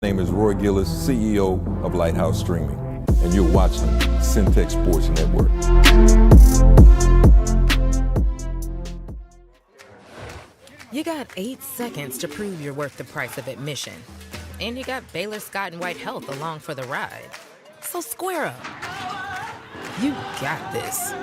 My name is Roy Gillis, CEO of Lighthouse Streaming, and you're watching Centex Sports Network. You got 8 seconds to prove you're worth the price of admission. And you got Baylor Scott and White Health along for the ride. So square up. You got this.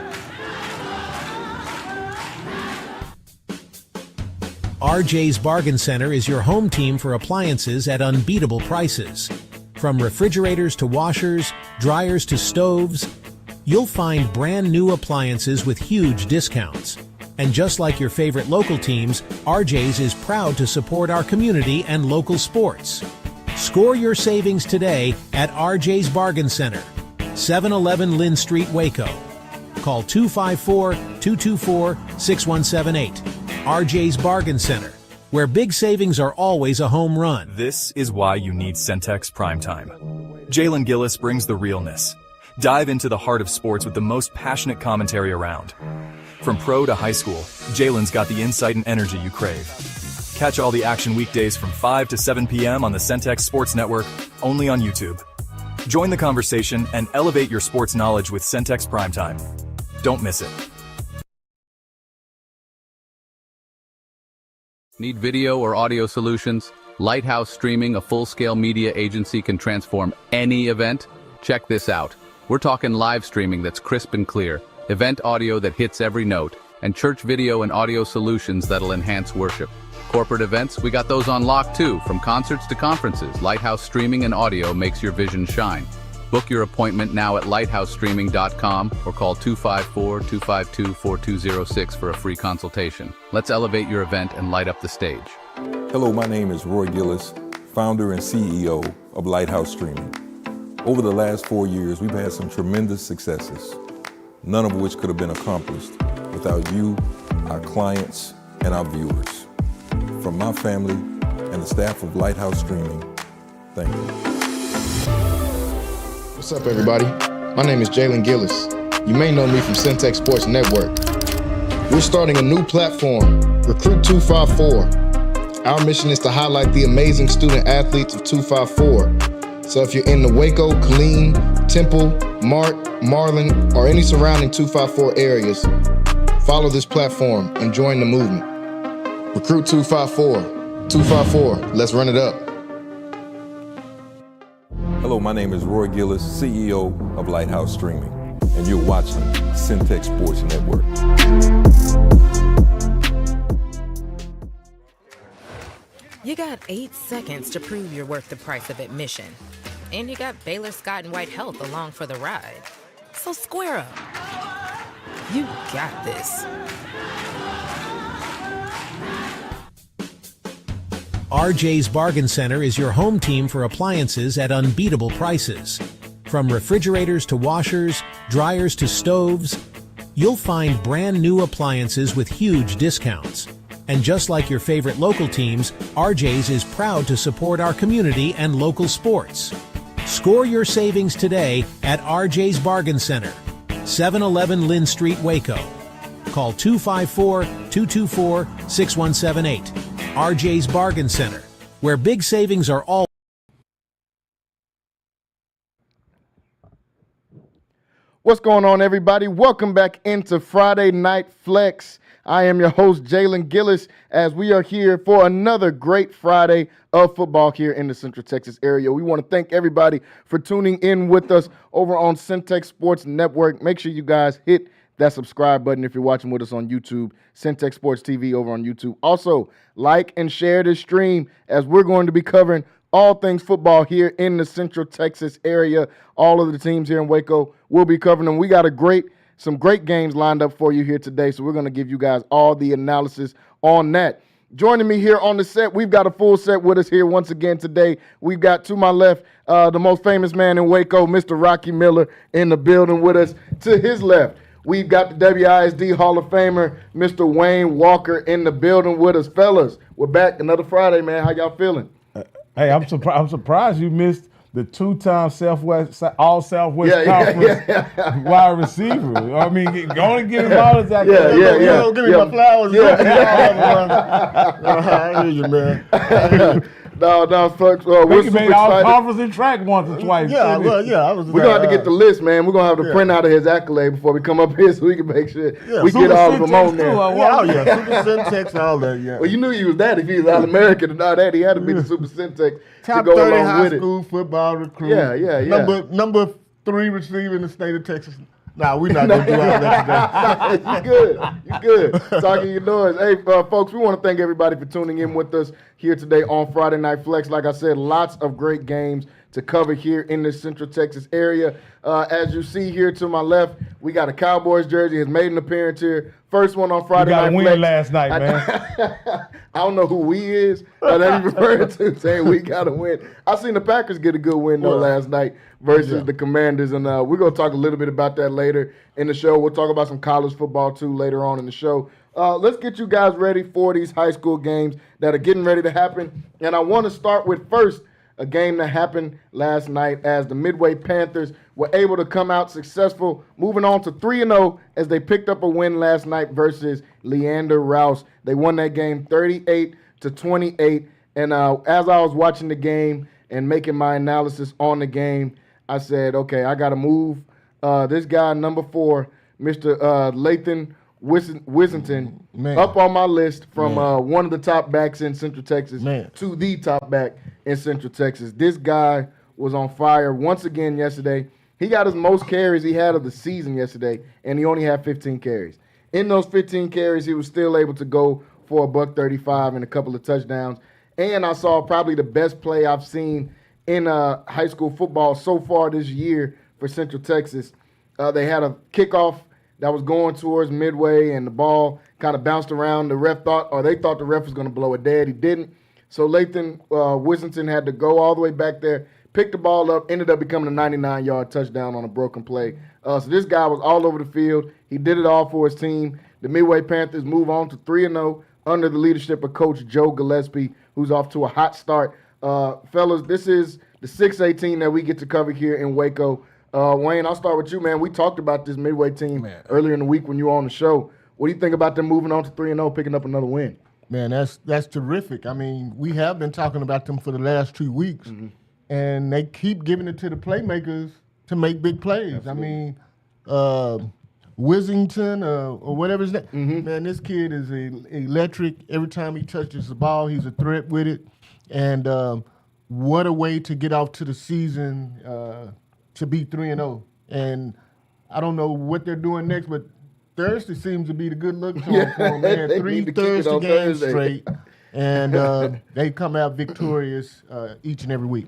RJ's Bargain Center is your home team for appliances at unbeatable prices. From refrigerators to washers, dryers to stoves, you'll find brand new appliances with huge discounts. And just like your favorite local teams, RJ's is proud to support our community and local sports. Score your savings today at RJ's Bargain Center, 711 Lynn Street, Waco. Call 254-224-6178. RJ's Bargain Center, where big savings are always a home run. This is why you need Centex Primetime. Jalen Gillis brings the realness. Dive into the heart of sports with the most passionate commentary around. From pro to high school, Jalen's got the insight and energy you crave. Catch all the action weekdays from 5 to 7 p.m. on the Centex Sports Network, only on YouTube. Join the conversation and elevate your sports knowledge with Centex Primetime. Don't miss it. Need video or audio solutions? Lighthouse Streaming, a full-scale media agency, can transform any event. Check this out. We're talking live streaming that's crisp and clear, event audio that hits every note, and church video and audio solutions that'll enhance worship. Corporate events, we got those on lock too. From concerts to conferences, Lighthouse Streaming and Audio makes your vision shine. Book your appointment now at lighthousestreaming.com or call 254-252-4206 for a free consultation. Let's elevate your event and light up the stage. Hello, my name is Roy Gillis, founder and CEO of Lighthouse Streaming. Over the last 4 years, we've had some tremendous successes, none of which could have been accomplished without you, our clients, and our viewers. From my family and the staff of Lighthouse Streaming, thank you. What's up, everybody? My name is Jalen Gillis. You may know me from Centex Sports Network. We're starting a new platform, Recruit 254. Our mission is to highlight the amazing student athletes of 254. So if you're in the Waco, Killeen, Temple, Mart, Marlin, or any surrounding 254 areas, follow this platform and join the movement. Recruit 254. 254, let's run it up. Hello, my name is Roy Gillis, CEO of Lighthouse Streaming, and you're watching Centex Sports Network. You got 8 seconds to prove you're worth the price of admission. And you got Baylor Scott and White Health along for the ride. So square up. You got this. RJ's Bargain Center is your home team for appliances at unbeatable prices. From refrigerators to washers, dryers to stoves, you'll find brand new appliances with huge discounts. And just like your favorite local teams, RJ's is proud to support our community and local sports. Score your savings today at RJ's Bargain Center, 711 Lynn Street, Waco. Call 254-224-6178. RJ's Bargain Center, where big savings are all. What's going on, everybody? Welcome back into Friday Night Flex. I am your host, Jalen Gillis, as we are here for another great Friday of football here in the Central Texas area. We want to thank everybody for tuning in with us over on Centex Sports Network. Make sure you guys hit that subscribe button if you're watching with us on YouTube, Centex Sports TV over on YouTube. Also, like and share this stream, as we're going to be covering all things football here in the Central Texas area. All of the teams here in Waco will be covering them. We got some great games lined up for you here today, so we're going to give you guys all the analysis on that. Joining me here on the set, we've got a full set with us here once again today. We've got to my left, the most famous man in Waco, Mr. Rocky Miller, in the building with us. To his left, we've got the WISD Hall of Famer, Mr. Wayne Walker, in the building with us. Fellas, we're back another Friday, man. How y'all feeling? Hey, I'm surprised you missed the two-time All-Southwest Conference wide receiver. I mean, go and give him all his accolades. Give me my flowers. I hear you, man. No, folks. We're He super made all excited. conference and track once or twice. Yeah, didn't he? well, yeah. I was. We're gonna have to get the list, man. We're gonna have to Yeah. print out of his accolade before we come up here, so we can make sure Yeah, we Super get all of them Centex on there. too, Yeah, Super Centex, all that. Yeah. Well, you knew he was that. If he was all American and all that, he had to be the Super Centex Top to go 30 along high with school football recruit. Yeah. Number 3 receiver in the state of Texas. Nah, we're not gonna do all that today. You good. Talking your noise. Hey, folks, we want to thank everybody for tuning in with us here today on Friday Night Flex. Like I said, lots of great games to cover here in the Central Texas area. As you see here to my left, we got a Cowboys jersey. Has made an appearance here. First one on Friday Night got a win Flex. last night, man. I don't know who we is that he's referring to, saying we got to win. I seen the Packers get a good win, though, last night versus the Commanders, and we're going to talk a little bit about that later in the show. We'll talk about some college football, too, later on in the show. Let's get you guys ready for these high school games that are getting ready to happen, and I want to start with first a game that happened last night as the Midway Panthers were able to come out successful, moving on to 3-0 as they picked up a win last night versus Leander Rouse. They won that game 38-28, and as I was watching the game and making my analysis on the game, I said, okay, I got to move this guy, number 4, Mr. Lathan Wissington, up on my list from one of the top backs in Central Texas to the top back in Central Texas. This guy was on fire once again yesterday. He got his most carries he had of the season yesterday, and he only had 15 carries. In those 15 carries, he was still able to go for $135 and a couple of touchdowns. And I saw probably the best play I've seen in high school football so far this year for Central Texas. They had a kickoff that was going towards Midway, and the ball kind of bounced around. The ref they thought the ref was going to blow it dead. He didn't. So Lathan Wissington had to go all the way back there, pick the ball up, ended up becoming a 99-yard touchdown on a broken play. So this guy was all over the field. He did it all for his team. The Midway Panthers move on to 3-0 under the leadership of Coach Joe Gillespie, who's off to a hot start. Fellas, this is the 6A team that we get to cover here in Waco. Wayne, I'll start with you, man. We talked about this Midway team earlier in the week when you were on the show. What do you think about them moving on to 3-0, picking up another win? Man, that's terrific. I mean, we have been talking about them for the last 2 weeks, and they keep giving it to the playmakers to make big plays. Absolutely. I mean, Wissington or whatever his name. Man, this kid is electric. Every time he touches the ball, he's a threat with it. And what a way to get off to the season to be 3-0. And I don't know what they're doing next, but Thursday seems to be the good look for them. They had 3 Thursday games straight, and they come out victorious each and every week.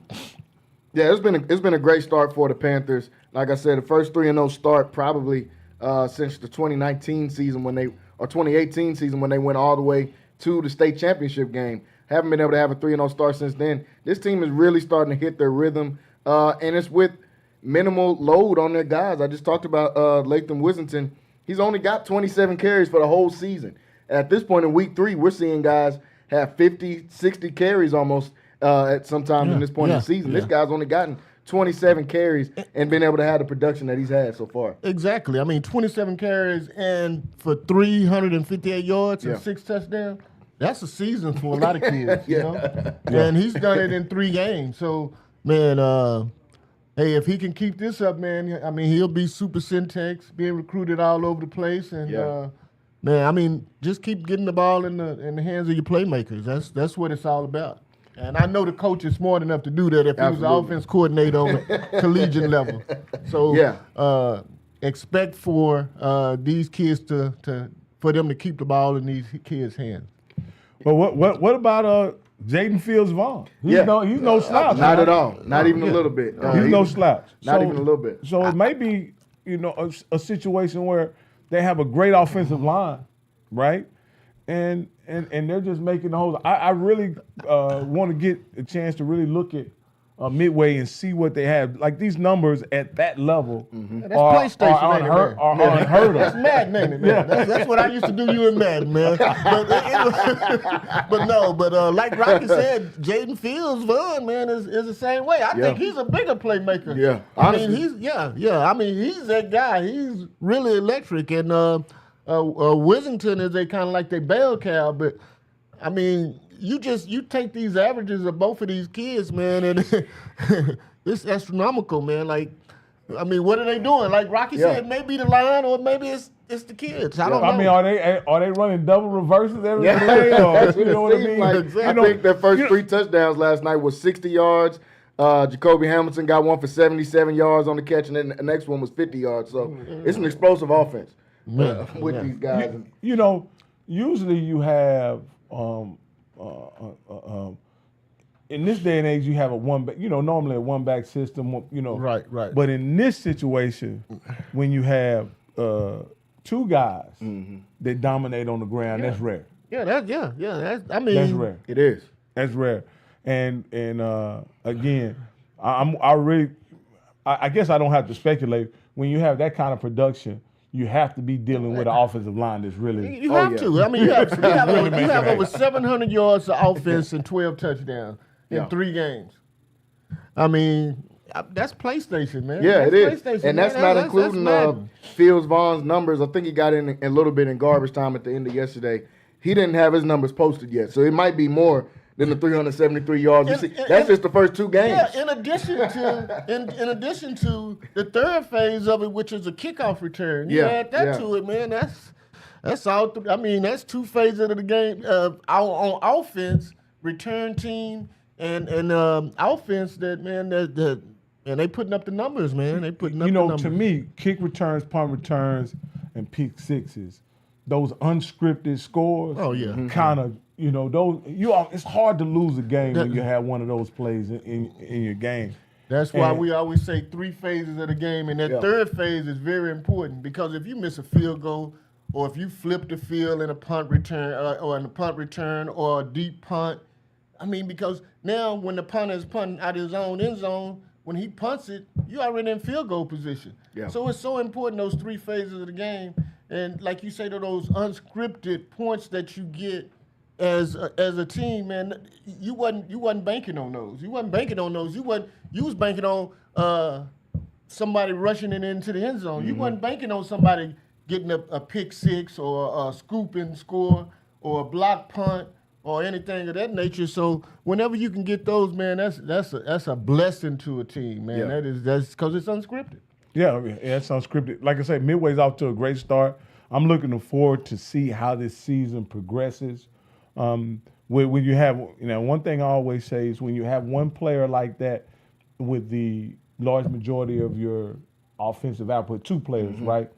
Yeah, it's been a great start for the Panthers. Like I said, the first 3-0 start probably since the 2019 season or 2018 season when they went all the way to the state championship game. Haven't been able to have a 3-0 start since then. This team is really starting to hit their rhythm, and it's with minimal load on their guys. I just talked about Lathan Wissington. He's only got 27 carries for the whole season. At this point in week 3, we're seeing guys have 50, 60 carries almost at sometimes in this point in the season. This guy's only gotten 27 carries and been able to have the production that he's had so far. Exactly. I mean, 27 carries and for 358 yards and 6 touchdowns. That's a season for a lot of kids, you know? And he's done it in 3 games. So, man, hey, if he can keep this up, man, I mean, he'll be Super Centex, being recruited all over the place. And, man, I mean, just keep getting the ball in the hands of your playmakers. That's what it's all about. And I know the coach is smart enough to do that if he was the offense coordinator on the collegiate level. So expect for these kids for them to keep the ball in these kids' hands. But what about Jaden Fields Vaughn? He's no slouch. Not at all. Not even a little bit. He's no slouch. Not even a little bit. So it may be, a situation where they have a great offensive line, right? And they're just making the whole. I really want to get a chance to really look at Midway and see what they have. Like these numbers at that level are unheard of. That's Madden, ain't it, man? That's what I used to do you in Madden, man. But like Rocky said, Jaden Fields Vaughn, man, is the same way. I think he's a bigger playmaker. Yeah, honestly. I mean, he's that guy. He's really electric, and Wissington is a kind of like their bell cow, but I mean, you take these averages of both of these kids, man, and it's astronomical, man. Like, I mean, what are they doing? Like Rocky said, maybe the line or maybe it's the kids. I don't know. I mean, are they running double reverses every play? Or, That's what you know it what I seems mean? like. Exactly. I think their first 3 touchdowns last night was 60 yards. Jacoby Hamilton got one for 77 yards on the catch, and then the next one was 50 yards. So it's an explosive offense with these guys. You know, usually you have in this day and age you have a one back. You know, normally a one back system. You know, Right. But in this situation, when you have 2 guys that dominate on the ground, that's rare. Yeah, that's That's rare. It is. That's rare. And again, I guess I don't have to speculate. When you have that kind of production, you have to be dealing with an offensive line that's really. You have to. I mean, you have over 700 yards of offense and 12 touchdowns in 3 games. I mean, that's PlayStation, man. Yeah, that's it is. And that's not including Fields Vaughn's numbers. I think he got in a little bit in garbage time at the end of yesterday. He didn't have his numbers posted yet, so it might be more than the 373 yards. That's just the first 2 games. Yeah, in addition to the third phase of it, which is a kickoff return. You add that to it, man. That's all. I mean, that's 2 phases of the game on offense, return team, and offense. And they putting up the numbers, man. They putting up the numbers. To me, kick returns, punt returns, and pick sixes, those unscripted scores. Oh yeah, kind of. You know, it's hard to lose a game when you have one of those plays in your game. That's why we always say 3 phases of the game, and that third phase is very important because if you miss a field goal or if you flip the field in a punt return or a deep punt, I mean, because now when the punter is punting out his own end zone, when he punts it, you already in field goal position. Yeah. So it's so important, those 3 phases of the game, and like you say, to those unscripted points that you get as a team, man, you wasn't banking on those. You wasn't banking on those. You was banking on somebody rushing it into the end zone. You wasn't banking on somebody getting a pick six or a scoop and score or a block punt or anything of that nature. So whenever you can get those, man, that's a blessing to a team, man. Yeah. That's because it's unscripted. Yeah, it's unscripted. Like I said, Midway's off to a great start. I'm looking forward to see how this season progresses. When you have, one thing I always say is when you have one player like that with the large majority of your offensive output, 2 players, right?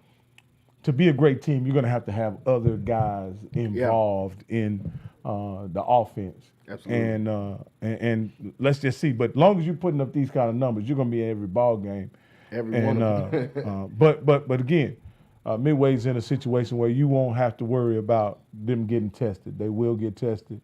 To be a great team, you're going to have other guys involved in the offense. Absolutely. And let's just see. But as long as you're putting up these kind of numbers, you're going to be in every ball game. But again, Midway's in a situation where you won't have to worry about them getting tested. They will get tested,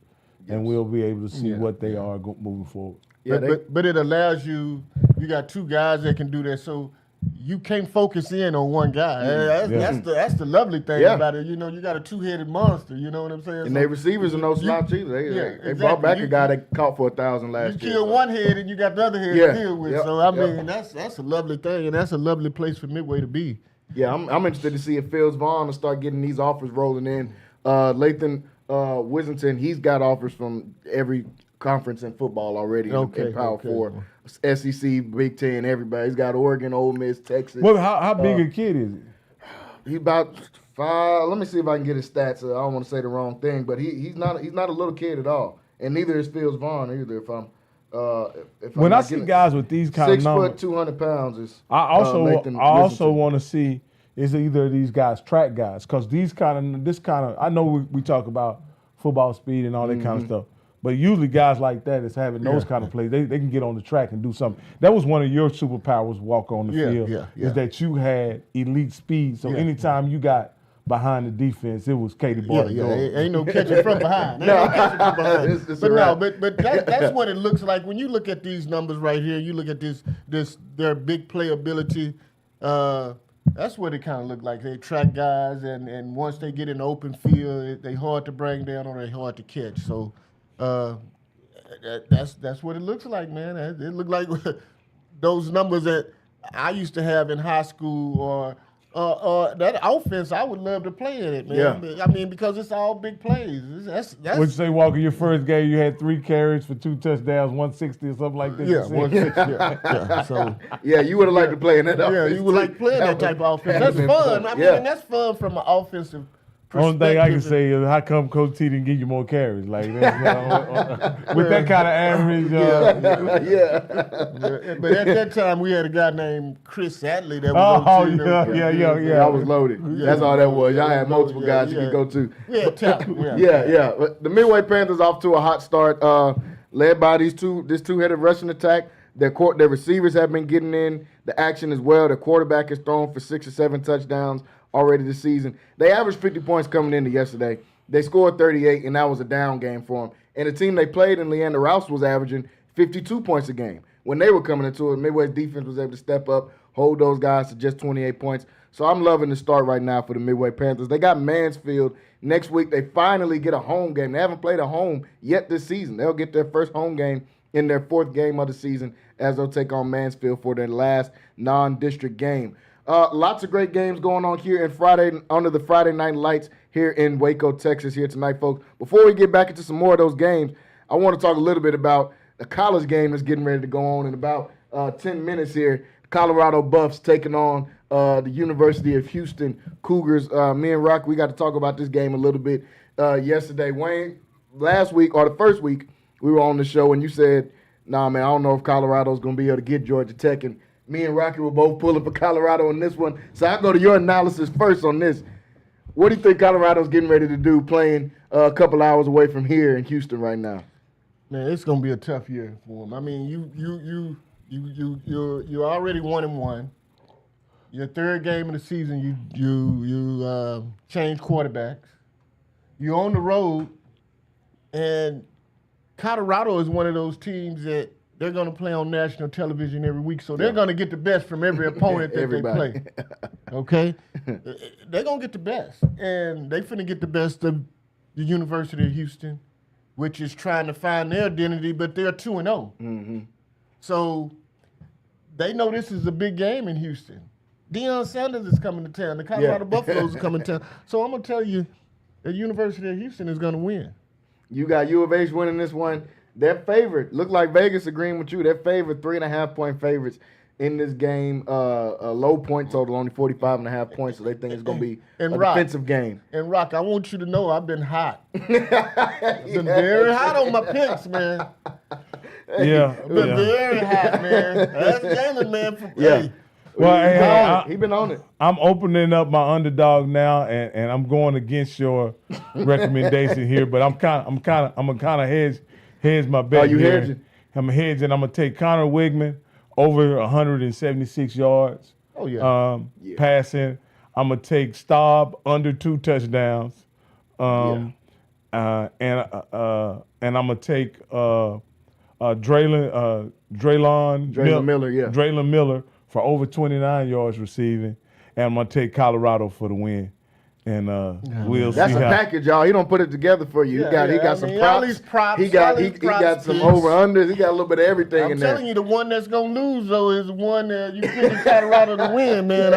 and we'll be able to see what they are moving forward. Yeah, but it allows you got 2 guys that can do that, so you can't focus in on one guy. That's the lovely thing about it. You got a 2-headed monster. You know what I'm saying? And their receivers are no slouch either. They brought back a guy that caught for 1,000 last year. You kill one head and you got the other head to deal with. So I mean, that's a lovely thing, and that's a lovely place for Midway to be. Yeah, I'm interested to see if Fields Vaughn will start getting these offers rolling in. Lathan Wissington, he's got offers from every conference in football already in Power 4. SEC, Big Ten, everybody. He's got Oregon, Ole Miss, Texas. Well, how big a kid is he? He's about 5. Let me see if I can get his stats. I don't want to say the wrong thing, but he's not a little kid at all. And neither is Fields Vaughn either. When I see guys with these kind of numbers, 6 foot, 200 pounds is. I also want to see is either of these guys track guys, because I know we talk about football speed and all that kind of stuff, but usually guys like that is having those kind of plays. They can get on the track and do something. That was one of your superpowers. Walk on the field is that you had elite speed. So anytime you got behind the defense, it was Katie Barton. Ain't no catching from behind. But that's what it looks like when you look at these numbers right here. You look at their big playability. That's what it kind of looked like. They track guys, and once they get in the open field, they hard to bring down or they hard to catch. So that's what it looks like, man. It looked like those numbers that I used to have in high school or that offense, I would love to play in it, man. Yeah. I mean, because it's all big plays. That's What'd you say, Walker? Your first game, you had 3 carries for 2 touchdowns, 160 or something like that. yeah, you said? 160. Yeah. So Yeah, you would have liked to play in that yeah, offense. you would like playing that type of offense. That's fun. I mean, and that's fun from an offensive Only thing I can perspective. say is, how come Coach T didn't give you more carries? Like that, with that kind of average. But at that time, we had a guy named Chris Sadley that was on the team. Yeah. I was loaded. That's all that was. Y'all had multiple guys you could go to. Yeah, talent. Yeah. But the Midway Panthers off to a hot start, led by this two-headed rushing attack. Their receivers have been getting in the action as well. Their quarterback has thrown for 6 or 7 touchdowns already this season. They averaged 50 points coming into yesterday. They scored 38, and that was a down game for them. And the team they played in, Leander Rouse, was averaging 52 points a game. When they were coming into it, Midway's defense was able to step up, hold those guys to just 28 points. So I'm loving the start right now for the Midway Panthers. They got Mansfield next week. They finally get a home game. They haven't played a home yet this season. They'll get their first home game in their 4th game of the season as they'll take on Mansfield for their last non-district game. Lots of great games going on here under the Friday night lights here in Waco, Texas here tonight, folks. Before we get back into some more of those games, I want to talk a little bit about the college game that's getting ready to go on in about 10 minutes here. Colorado Buffs taking on the University of Houston Cougars. Me and Rock, we got to talk about this game a little bit yesterday. Wayne, last week or the first week, we were on the show and you said, nah, man, I don't know if Colorado's going to be able to get Georgia Tech. And me and Rocky were both pulling for Colorado on this one. So I'll go to your analysis first on this. What do you think Colorado's getting ready to do playing a couple hours away from here in Houston right now? Man, it's gonna be a tough year for them. I mean, you're already 1-1. Your 3rd game of the season, you change quarterbacks. You're on the road, and Colorado is one of those teams that they're going to play on national television every week, so they're going to get the best from every opponent that they play. Okay? They're going to get the best, and they finna get the best of the University of Houston, which is trying to find their identity, but they're 2-0. Mm-hmm. So they know this is a big game in Houston. Deion Sanders is coming to town. The Colorado Buffaloes are coming to town. So I'm going to tell you, the University of Houston is going to win. You got U of H winning this one. They're favored. Look like Vegas agreeing with you. They're favored, 3.5-point favorites in this game. A low point total, only 45.5 points, so they think it's going to be a defensive game. And Rock, I want you to know I've been hot. I've been very hot on my picks, man. Yeah. Been very hot, man. That's Jalen, man. Hey. Well, he been on it. I'm opening up my underdog now, and I'm going against your recommendation here. But I'm kind of hedge my bet. Oh, you here. hedging? I'm hedging. I'm gonna take Connor Wigman over 176 yards. Oh yeah. Passing. I'm gonna take Staub under 2 touchdowns. And I'm gonna take Draylon Miller for over 29 yards receiving, and I'm gonna take Colorado for the win. And we'll see. That's a package, y'all. He don't put it together for you. He got some props. All these props. He got some over unders. He got a little bit of everything in there. I'm telling you, the one that's gonna lose though is the one that you pick Colorado to win, man.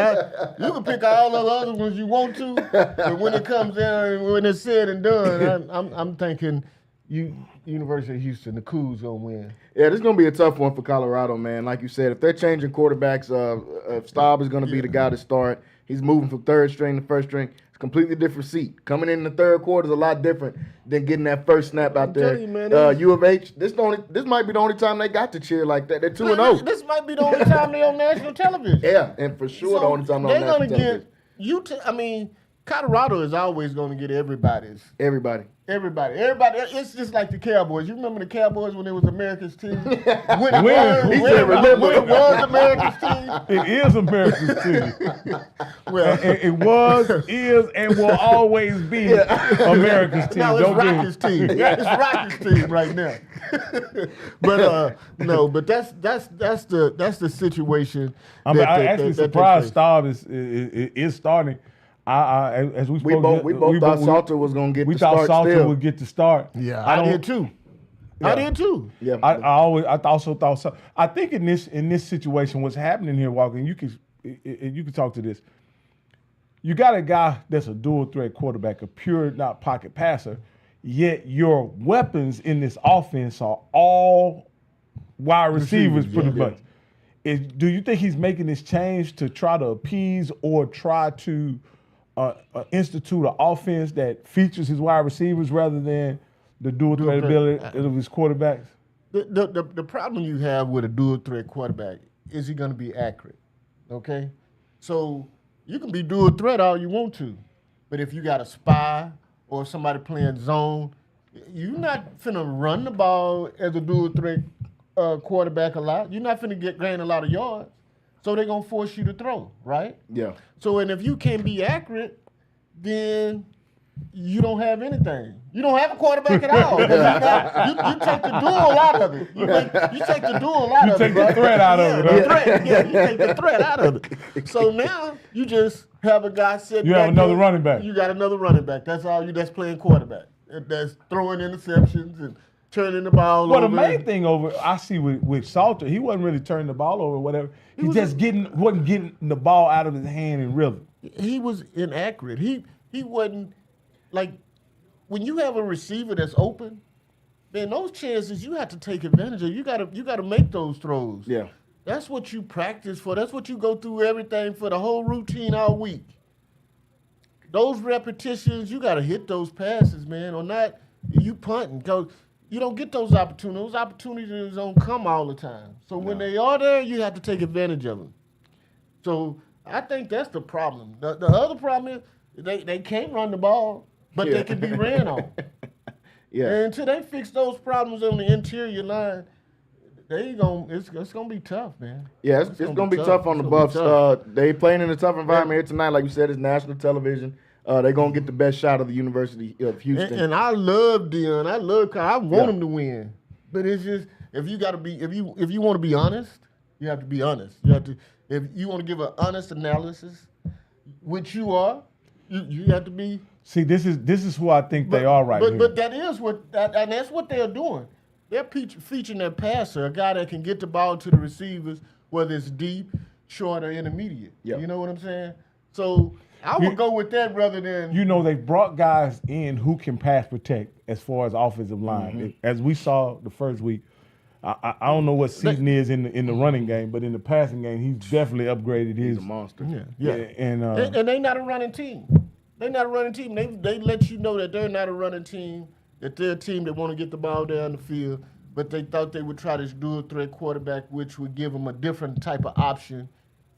You can pick all the other ones you want to, but when it comes down, when it's said and done, I'm thinking University of Houston, the Cougs gonna win. Yeah, this is gonna be a tough one for Colorado, man. Like you said, if they're changing quarterbacks, Staub is gonna be the guy to start. He's moving from 3rd string to 1st string. It's a completely different seat. Coming in the 3rd quarter is a lot different than getting that first snap out there. You, man, U of H, this might be the only time they got to cheer like that. They're 2-0. This might be the only time they're on national television. Yeah, and for sure the only time they're on national television. Colorado is always going to get everybody's. Everybody. It's just like the Cowboys. You remember the Cowboys when it was America's team? When it was America's team? It is America's team. Well, it was, is, and will always be America's team. No, it's Rocky's team. It's Rocky's team right now. But that's the situation. I'm actually surprised Staub is starting. As we spoke, we both thought Salter was going to get the start. We thought Salter would get the start. Yeah, I did too. Yeah. I did too. Yeah, I also thought so. I think in this situation, what's happening here, Walker, and you can talk to this. you got a guy that's a dual threat quarterback, a pure not pocket passer, yet your weapons in this offense are all wide receivers pretty much. Do you think he's making this change to try to appease or try to institute an offense that features his wide receivers rather than the dual threat ability of his quarterbacks? The problem you have with a dual threat quarterback is he going to be accurate, okay? So you can be dual threat all you want to, but if you got a spy or somebody playing zone, you're not finna run the ball as a dual threat quarterback a lot. You're not finna gain a lot of yards. So they're going to force you to throw, right? Yeah. So, and if you can't be accurate, then you don't have anything. You don't have a quarterback at all. You take the duel out of it. You take the duel out of it. You take the threat out of it. You take the threat out of it. So now you just have a guy sitting You back have another there. running back. You got another running back. That's all that's playing quarterback. That's throwing interceptions and turning the ball over. Well, the main thing I see with Salter, he wasn't really turning the ball over or whatever. He just wasn't getting the ball out of his hand in rhythm. He was inaccurate. He wasn't, like, when you have a receiver that's open, man, those chances you have to take advantage of. You gotta make those throws. Yeah. That's what you practice for. That's what you go through everything for the whole routine all week. Those repetitions, you gotta hit those passes, man, or not you punting. Because you don't get those opportunities. Those opportunities don't come all the time. So when they are there, you have to take advantage of them. So I think that's the problem. The other problem is they can't run the ball, but they can be ran on. Yeah. And until they fix those problems on the interior line, it's gonna be tough, man. Yeah, it's gonna be tough on the Buffs. They playing in a tough environment here tonight, like you said. It's national television. They're gonna get the best shot of the University of Houston. And I love Dion. I love Kyle. I want him to win. But it's just if you want to be honest, you have to be honest. You have to if you want to give an honest analysis, which you are, you have to be. See, this is who I think they are right here. But that's what they're doing. They're featuring their passer, a guy that can get the ball to the receivers, whether it's deep, short, or intermediate. Yep. You know what I'm saying? So I would go with that rather than. You know, they brought guys in who can pass protect as far as offensive line. Mm-hmm. As we saw the first week, I don't know what season is in the running game, but in the passing game, he's definitely upgraded his. He's a monster. Yeah. And they're not a running team. They're not a running team. They let you know that they're not a running team, that they're a team that want to get the ball down the field, but they thought they would try this dual threat quarterback, which would give them a different type of option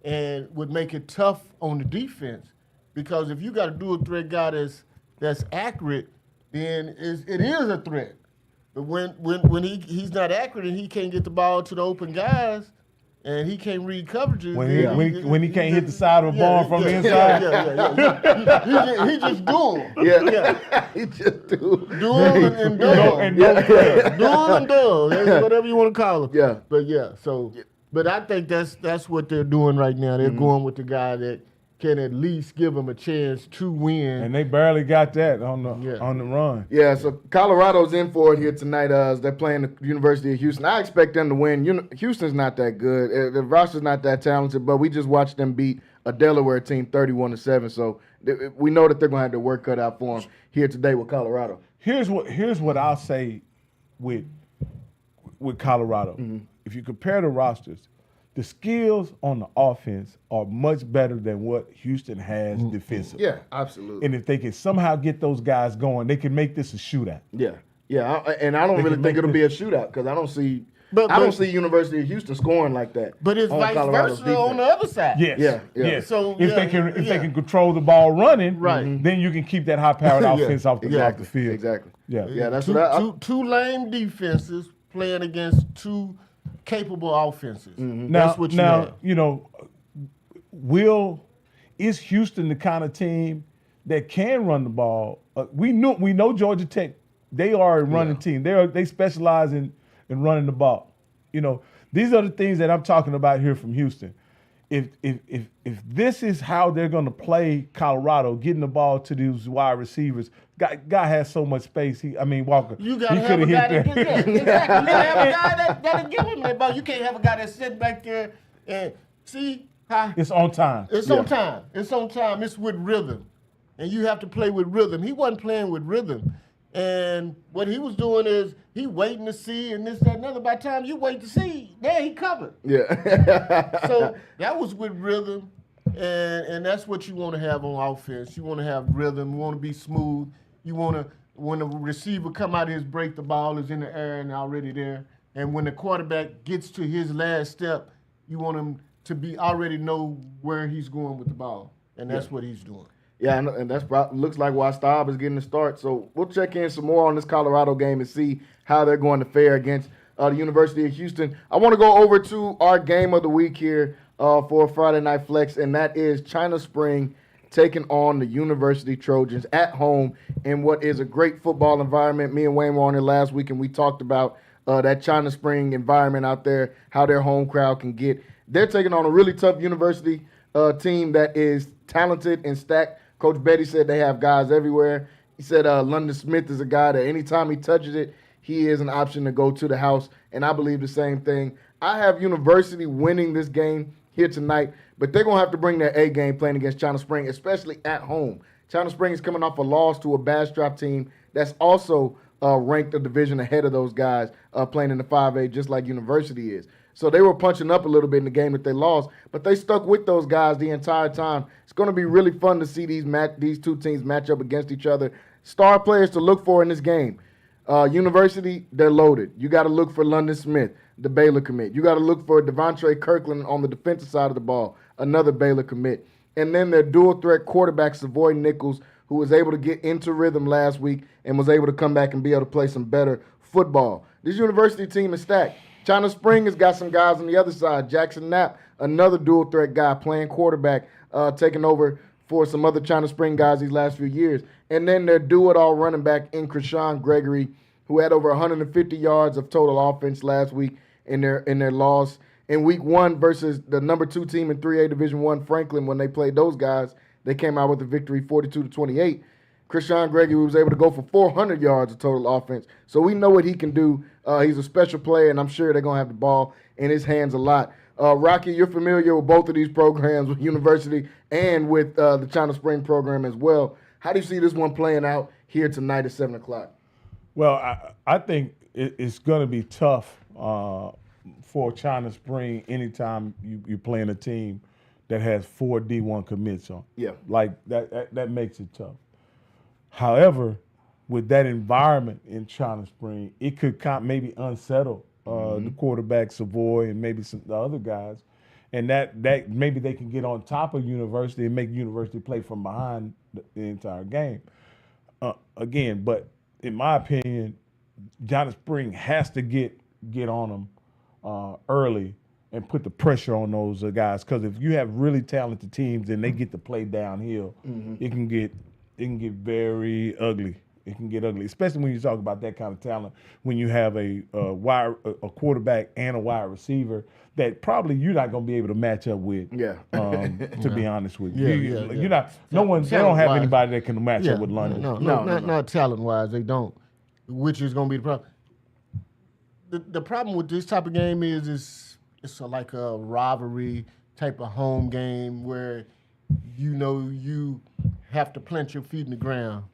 and would make it tough on the defense. Because if you got a dual threat guy that's accurate, then it is a threat. But when he's not accurate and he can't get the ball to the open guys, and he can't read coverages. When he can't hit the side of a barn from the inside. He just duel. He just duel. Duel and duel. Duel and duel. Whatever you want to call him. Yeah. But I think that's what they're doing right now. They're going with the guy that can at least give them a chance to win. And they barely got that on the run. Yeah, so Colorado's in for it here tonight. They're playing the University of Houston. I expect them to win. Houston's not that good. The roster's not that talented, but we just watched them beat a Delaware team 31-7. So we know that they're going to have their work cut out for them here today with Colorado. Here's what I'll say with Colorado. Mm-hmm. If you compare the rosters, the skills on the offense are much better than what Houston has defensively. Yeah, absolutely. And if they can somehow get those guys going, they can make this a shootout. Yeah, and I don't really think it'll be a shootout because I don't see University of Houston scoring like that. But it's vice versa on the other side. Yes. So if they can control the ball running, right, then you can keep that high-powered offense off the field. Exactly. Yeah. That's two lame defenses playing against two capable offenses. Mm-hmm. That's what you have. Is Houston the kind of team that can run the ball? We know Georgia Tech. They are a running team. They specialize in running the ball. These are the things that I'm talking about here from Houston. If this is how they're going to play Colorado, getting the ball to these wide receivers, guy has so much space. Walker. You got to have a guy that exactly. You got to have a guy that'll give him that ball. You can't have a guy that's sitting back there and see. It's on time. It's on time. It's on time. It's with rhythm. And you have to play with rhythm. He wasn't playing with rhythm. And what he was doing is he waiting to see and this, that, and other. By the time you wait to see, there he covered. Yeah. So that was with rhythm. And that's what you want to have on offense. You want to have rhythm. You want to be smooth. You want to, when the receiver come out of his break, the ball is in the air and already there. And when the quarterback gets to his last step, you want him to be already know where he's going with the ball. And that's what he's doing. Yeah, and that's looks like why Staub is getting the start. So we'll check in some more on this Colorado game and see how they're going to fare against the University of Houston. I want to go over to our game of the week here for Friday Night Flex, and that is China Spring taking on the University Trojans at home in what is a great football environment. Me and Wayne were on it last week, and we talked about that China Spring environment out there, how their home crowd can get. They're taking on a really tough University team that is talented and stacked. Coach Betty said they have guys everywhere. He said London Smith is a guy that anytime he touches it, he is an option to go to the house, and I believe the same thing. I have University winning this game here tonight, but they're going to have to bring their A game playing against China Spring, especially at home. China Spring is coming off a loss to a Bastrop team that's also ranked a division ahead of those guys playing in the 5A just like University is. So they were punching up a little bit in the game that they lost, but they stuck with those guys the entire time. It's going to be really fun to see these two teams match up against each other. Star players to look for in this game. University, they're loaded. You got to look for London Smith, the Baylor commit. You got to look for Devontae Kirkland on the defensive side of the ball, another Baylor commit. And then their dual-threat quarterback, Savoy Nichols, who was able to get into rhythm last week and was able to come back and be able to play some better football. This University team is stacked. China Spring has got some guys on the other side. Jackson Knapp, another dual-threat guy playing quarterback, taking over for some other China Spring guys these last few years. And then their do-it-all running back in Krishan Gregory, who had over 150 yards of total offense last week in their loss. In week 1 versus the number 2 team in 3A Division I, Franklin, when they played those guys, they came out with a victory 42-28. Krishan Gregory was able to go for 400 yards of total offense. So we know what he can do. He's a special player, and I'm sure they're going to have the ball in his hands a lot. Rocky, you're familiar with both of these programs, with University and with the China Spring program as well. How do you see this one playing out here tonight at 7 o'clock? Well, I think it's going to be tough for China Spring anytime you're playing a team that has 4 D1 commits on. Yeah. Like, that makes it tough. However, with that environment in China Spring, it could maybe unsettle the quarterback, Savoy, and maybe some the other guys. And that maybe they can get on top of University and make University play from behind the entire game. Again, but in my opinion, China Spring has to get on them early and put the pressure on those guys. Because if you have really talented teams and they get to play downhill, it can get very ugly. It can get ugly, especially when you talk about that kind of talent. When you have a quarterback and a wide receiver that probably you're not going to be able to match up with. Yeah. To be honest with you, Yeah. You're not. No one. They don't have anybody that can match up with London. Not talent-wise, they don't. Which is going to be the problem. The problem with this type of game is it's like a rivalry type of home game where you have to plant your feet in the ground.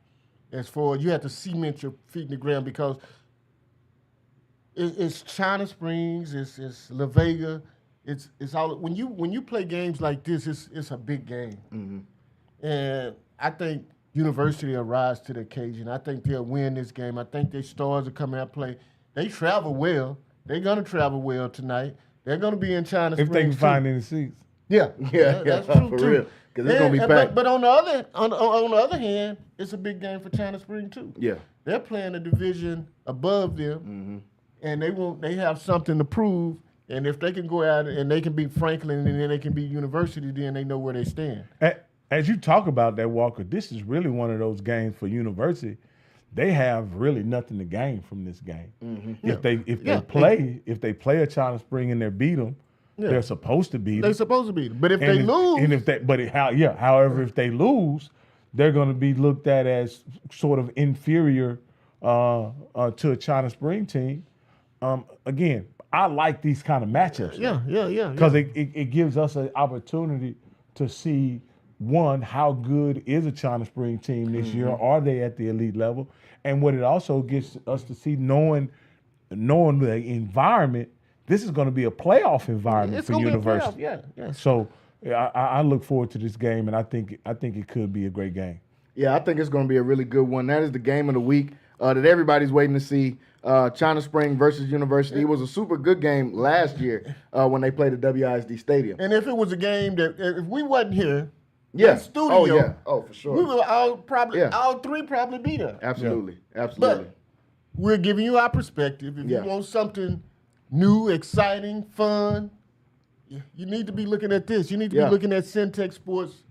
As far as you have to cement your feet in the ground because it's China Springs, it's La Vega, it's all when you play games like this, it's a big game, and I think University will rise to the occasion. I think they'll win this game. I think their stars will come out and play. They travel well. They're gonna travel well tonight. They're gonna be in China Springs if they can find any seats. Yeah, that's true for too. real. Because it's going to be packed. But on the other hand, it's a big game for China Spring too. Yeah. They're playing a division above them, and they have something to prove. And if they can go out and they can beat Franklin and then they can beat University, then they know where they stand. As you talk about that, Walker, this is really one of those games for University. They have really nothing to gain from this game. If they play a China Spring and they beat them. Yeah. They're supposed to beat them. They're supposed to beat them. But if they lose. However, if they lose, they're going to be looked at as sort of inferior to a China Spring team. Again, I like these kind of matchups. Yeah. Because it gives us an opportunity to see, one, how good is a China Spring team this year? Are they at the elite level? And what it also gets us to see, knowing the environment, this is going to be a playoff environment for university. Yeah. So I look forward to this game, and I think it could be a great game. Yeah, I think it's going to be a really good one. That is the game of the week that everybody's waiting to see. China Spring versus University. It was a super good game last year when they played at WISD Stadium. And if it was a game that if we wasn't here, Yeah. in studio, Oh, yeah. Oh, for sure. we would all Yeah. three probably be there. Absolutely. But we're giving you our perspective. If Yeah. you want something new, exciting, fun, you need to be looking at this. You need to be looking at Centex Sports.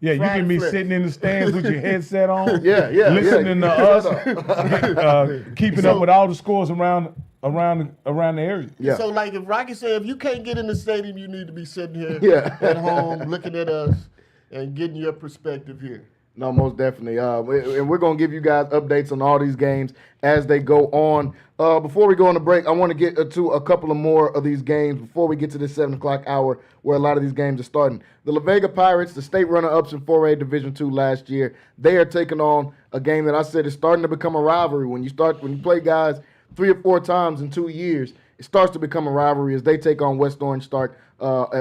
Yeah, you Friday can be Flex. sitting in the stands with your headset on. Yeah. Listening to us, keeping up with all the scores around the area. Yeah. So, like, if Rocky said, if you can't get in the stadium, you need to be sitting here at home looking at us and getting your perspective here. No, most definitely. And we're going to give you guys updates on all these games as they go on. Before we go on the break, I want to get to a couple of more of these games before we get to this 7 o'clock hour where a lot of these games are starting. The La Vega Pirates, the state runner-ups in 4A Division II last year, they are taking on a game that I said is starting to become a rivalry. When you play guys 3 or 4 times in 2 years, it starts to become a rivalry as they take on West Orange Stark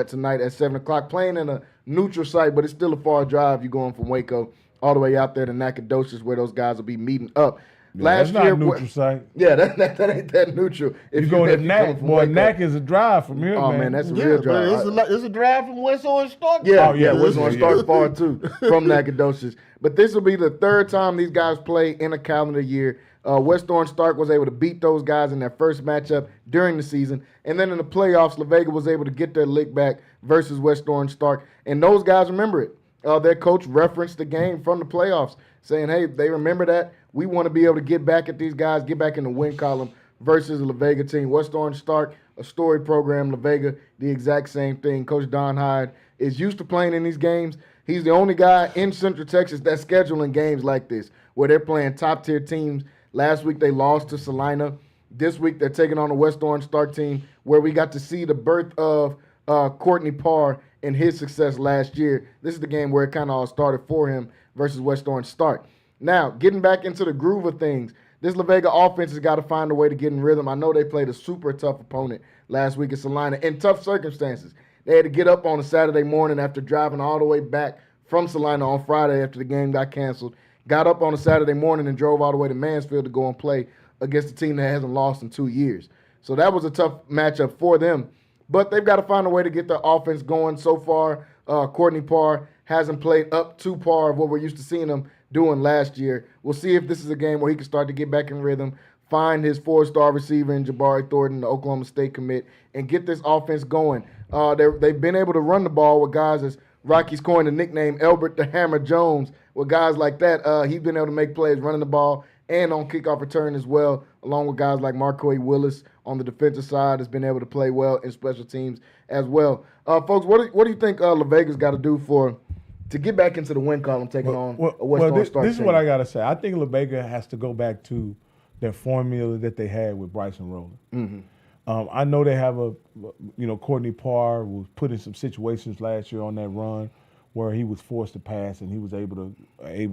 tonight at 7 o'clock, playing in a neutral site, but it's still a far drive. You're going from Waco all the way out there to Nacogdoches where those guys will be meeting up. That's not a neutral site. Yeah, that ain't that neutral. If you go to Nac, boy, Nac is a drive from here, oh, man, that's a real drive. It's a drive from West Orange Stark. Yeah, West Orange Stark far too from Nacogdoches. But this will be the 3rd time these guys play in a calendar year. West Orange Stark was able to beat those guys in their first matchup during the season. And then in the playoffs, La Vega was able to get their lick back versus West Orange Stark. And those guys remember it. Their coach referenced the game from the playoffs, saying, hey, they remember that. We want to be able to get back at these guys, get back in the win column versus the La Vega team. West Orange Stark, a story program. La Vega, the exact same thing. Coach Don Hyde is used to playing in these games. He's the only guy in Central Texas that's scheduling games like this, where they're playing top-tier teams. Last week they lost to Salina. This week they're taking on the West Orange Stark team, where we got to see the birth of Courtney Parr and his success last year. This is the game where it kind of all started for him versus West Orange Stark. Now, getting back into the groove of things, this La Vega offense has got to find a way to get in rhythm. I know they played a super tough opponent last week at Salina in tough circumstances. They had to get up on a Saturday morning after driving all the way back from Salina on Friday after the game got canceled. Got up on a Saturday morning and drove all the way to Mansfield to go and play against a team that hasn't lost in 2 years. So that was a tough matchup for them. But they've got to find a way to get their offense going. So far, Courtney Parr hasn't played up to par of what we're used to seeing him doing last year. We'll see if this is a game where he can start to get back in rhythm, find his 4-star receiver in Jabari Thornton, the Oklahoma State commit, and get this offense going. They've been able to run the ball with guys, as Rocky's coined the nickname, Elbert the Hammer Jones. With guys like that, he's been able to make plays running the ball and on kickoff return as well, along with guys like Marcoy Willis on the defensive side has been able to play well in special teams as well. Folks, what do you think La Vega's got to do to get back into the win column, taking on a West Orange Stark This is team? what I got to say. I think La Vega has to go back to their formula that they had with Bryson Rowland. Mm-hmm. I know they have Courtney Parr was put in some situations last year on that run where he was forced to pass and he was able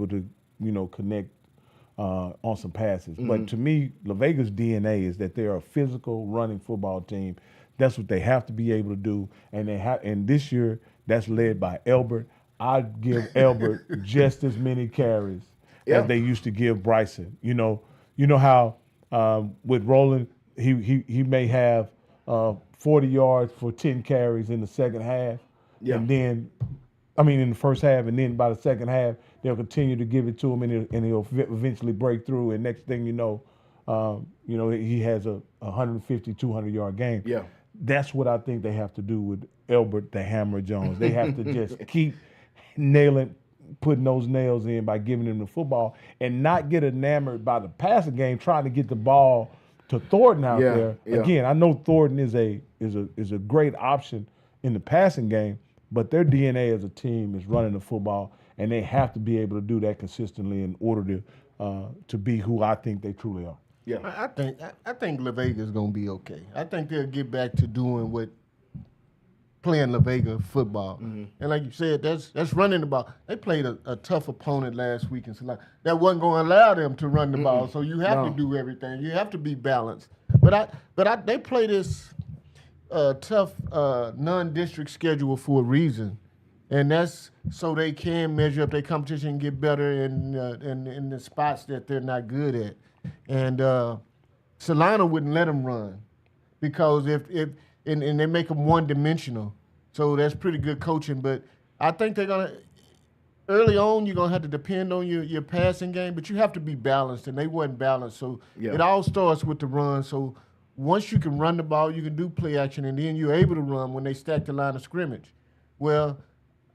to connect on some passes. Mm-hmm. But to me, La Vega's DNA is that they're a physical running football team. That's what they have to be able to do. And this year, that's led by Elbert. I'd give Elbert just as many carries as they used to give Bryson. You know how with Rowland, he may have 40 yards for 10 carries in the second half. Yeah. And then, in the first half, and then by the second half, they'll continue to give it to him, and he'll eventually break through. And next thing you know, he has a 150, 200-yard game. Yeah. That's what I think they have to do with Elbert the Hammer Jones. They have to just keep putting those nails in by giving him the football and not get enamored by the passing game, trying to get the ball to Thornton out there. Yeah. Again, I know Thornton is a great option in the passing game, but their DNA as a team is running the football, and they have to be able to do that consistently in order to be who I think they truly are. Yeah. I think La Vega's gonna be okay. I think they'll get back to doing what playing La Vega football. And like you said, that's running the ball. They played a tough opponent last week in Salina. That wasn't going to allow them to run the ball. So you have to do everything. You have to be balanced. But they play this tough non-district schedule for a reason, and that's so they can measure up their competition and get better in the spots that they're not good at. And Salina wouldn't let them run because if they make them one-dimensional. So that's pretty good coaching. But I think they're going to – early on, you're going to have to depend on your passing game, but you have to be balanced, and they wasn't balanced. So it all starts with the run. So once you can run the ball, you can do play action, and then you're able to run when they stack the line of scrimmage. Well,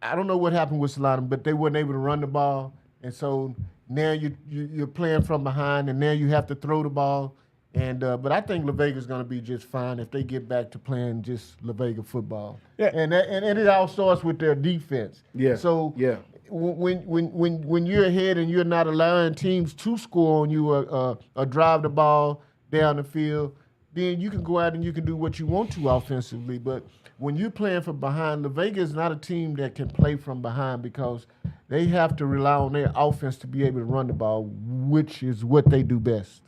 I don't know what happened with Salina, but they weren't able to run the ball. And so now you're playing from behind, and now you have to throw the ball. And but I think La Vega's going to be just fine if they get back to playing just La Vega football. Yeah. And it all starts with their defense. Yeah. So yeah. When you're ahead and you're not allowing teams to score on you or drive the ball down the field, then you can go out and you can do what you want to offensively. But when you're playing from behind, La Vega is not a team that can play from behind because they have to rely on their offense to be able to run the ball, which is what they do best.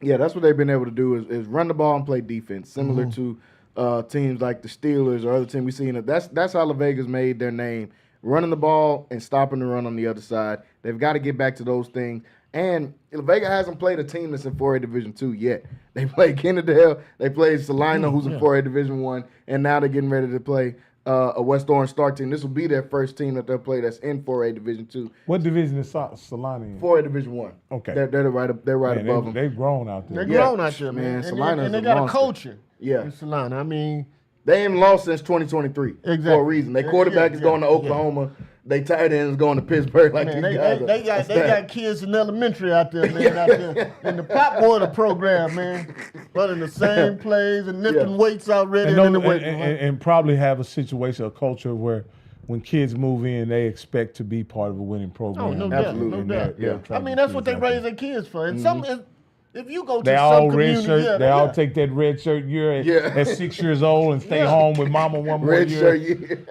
Yeah, that's what they've been able to do is run the ball and play defense, similar to teams like the Steelers or other teams we've seen. That's how La Vega's made their name, running the ball and stopping the run on the other side. They've got to get back to those things. And La Vega hasn't played a team that's in 4A Division II yet. They played Kennedale, they played Salina, who's in 4A Division I, and now they're getting ready to play a West Orange Star team. This will be their first team that they'll play that's in 4A Division II. What division is Salina in? 4A Division I. Okay. They're right above them. They've grown out there. They're grown out there, man. And they got a culture in Salina. I mean, they ain't lost since 2023 for a reason. Their quarterback is going to Oklahoma. They tight ends going to Pittsburgh. Like man, they got kids in elementary out there, man, out there in the Pop Warner program, man, running the same plays and lifting weights already in the weight room. And probably have a situation, a culture where when kids move in, they expect to be part of a winning program. Oh, no doubt, no doubt. I mean, that's what they raise their kids for. And if you go to they some all community, red shirt. They all take that red shirt year at 6 years old and stay home with mama one more year. I mean,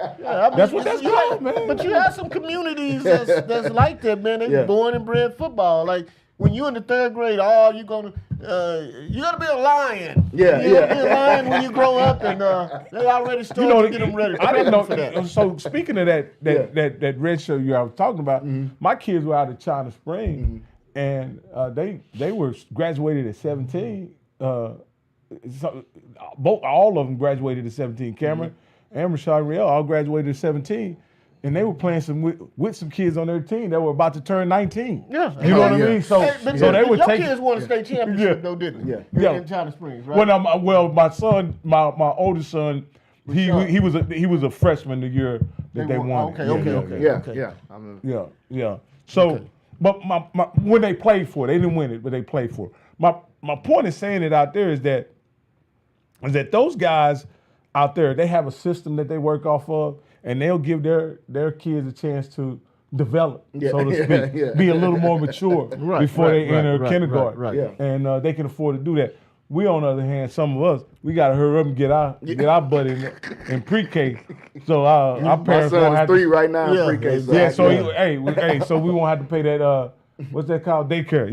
that's what that's called, man. But you have some communities that's like that, man. They born and bred football. Like when you're in the third grade, you're gonna be a lion. You're gonna be a lion when you grow up, and they already start to get them ready. I didn't know for that. So speaking of that red shirt year I was talking about, my kids were out of China Springs. And they were graduated at 17. All of them graduated at 17. Cameron and Rashad Riel all graduated at 17. And they were playing with some kids on their team that were about to turn 19. Yeah. You know what I mean? So they were taking. Your kids won a state championship, though, didn't they? Yeah. In China Springs, right? Well, my son, my oldest son, he was a freshman the year that they won. Okay. Yeah. So. But when they played for it, they didn't win it, but they played for it. My point in saying it out there is that those guys out there, they have a system that they work off of, and they'll give their kids a chance to develop, so to speak, be a little more mature before they enter kindergarten, and they can afford to do that. We, on the other hand, some of us, we got to hurry up and get our butt in pre-K. So our parents won't have to. My son is 3 right now in pre-K. So so we won't have to pay that. What's that called? Daycare.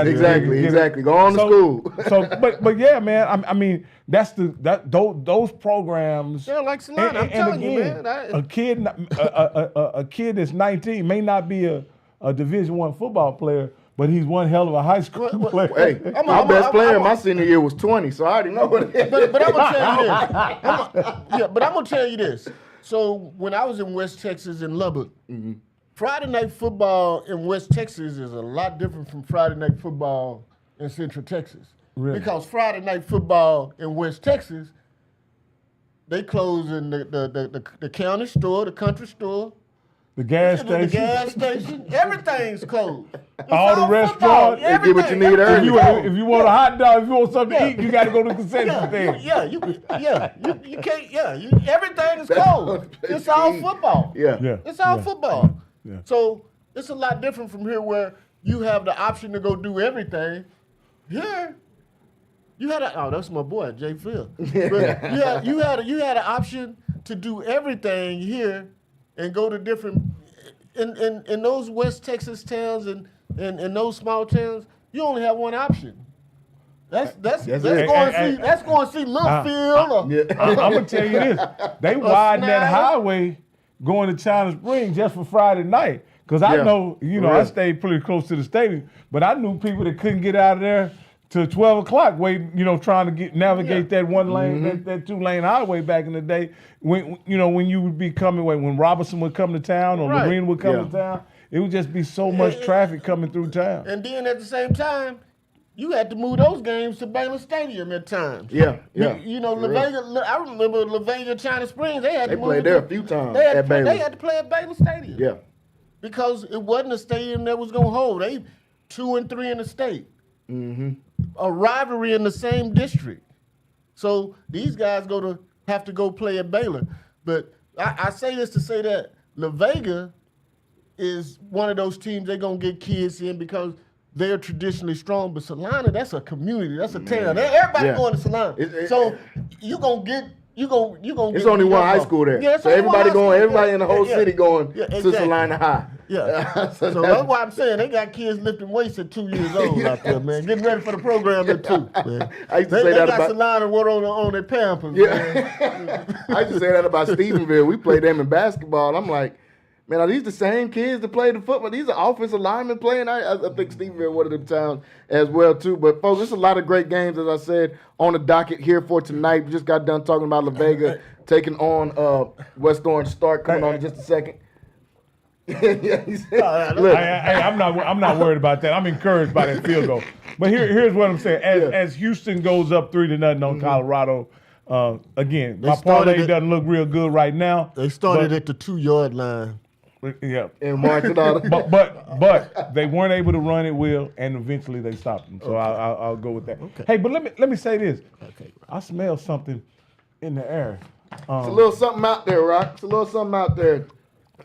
Exactly. Go on to school. But yeah, man. I mean, that's those programs. Yeah, like Salina. I'm telling you, man. A kid that's 19 may not be a Division I football player, but he's one hell of a high school player. Hey, my best player in my senior year was 20, so I already know what it is. But I'm gonna tell you this. But I'm gonna tell you this. So when I was in West Texas in Lubbock, Friday night football in West Texas is a lot different from Friday night football in Central Texas. Really? Because Friday night football in West Texas, they close in the county store, the country store. The gas station. The gas station. Everything's closed. All the restaurants. They get what you need early. If you want a hot dog, if you want something to eat, you got to go to the concession stand. You can't. Everything is closed. It's all football. It's all football. Yeah. So it's a lot different from here, where you have the option to go do everything, Here, you had that's my boy, Jay Phil. But you had an option to do everything here and go to different in those West Texas towns and those small towns. You only have one option. That's going to see Littlefield. I'm gonna tell you this: they widened that highway going to China Springs just for Friday night. Because I know, I stayed pretty close to the stadium, but I knew people that couldn't get out of there till 12 o'clock, waiting, trying to navigate that one lane, that 2-lane highway back in the day. When you would be coming, when Robertson would come to town or Lorena would come to town, it would just be so much traffic coming through town. And then at the same time, you had to move those games to Baylor Stadium at times. Yeah. Vega, I remember La Vega, China Springs, they played there a few times at Baylor. They had to play at Baylor Stadium. Yeah. Because it wasn't a stadium that was going to hold. They 2 and 3 in the state. Mm-hmm. A rivalry in the same district. So these guys have to go play at Baylor. But I say this to say that La Vega is one of those teams they're going to get kids in because they're traditionally strong. But Salina, that's a community. That's a town. Everybody going to Salina. So you're going to get... You gonna it's only one high school there. Yeah, so everybody in the whole city going to Salina High. Yeah. So that's why I'm saying they got kids lifting weights at 2 years old out there, man. Getting ready for the program at 2, man. I used to say that about about Salina what on their Pampers, man. I used to say that about Stephenville. We played them in basketball. I'm like, man, are these the same kids that play the football? These are offensive linemen playing. I think Stephenville one of them towns as well, too. But, folks, there's a lot of great games, as I said, on the docket here for tonight. We just got done talking about La Vega taking on West Orange Stark. Coming on in just a second. I'm not worried about that. I'm encouraged by that field goal. But here's what I'm saying. As Houston goes up 3-0 on Colorado, again, my parlay doesn't look real good right now. They started at the 2-yard line. Yeah, and marched it out. but they weren't able to run it well, and eventually they stopped them. So I'll go with that. Okay. Hey, but let me say this. Okay. I smell something in the air. It's a little something out there, Rock. It's a little something out there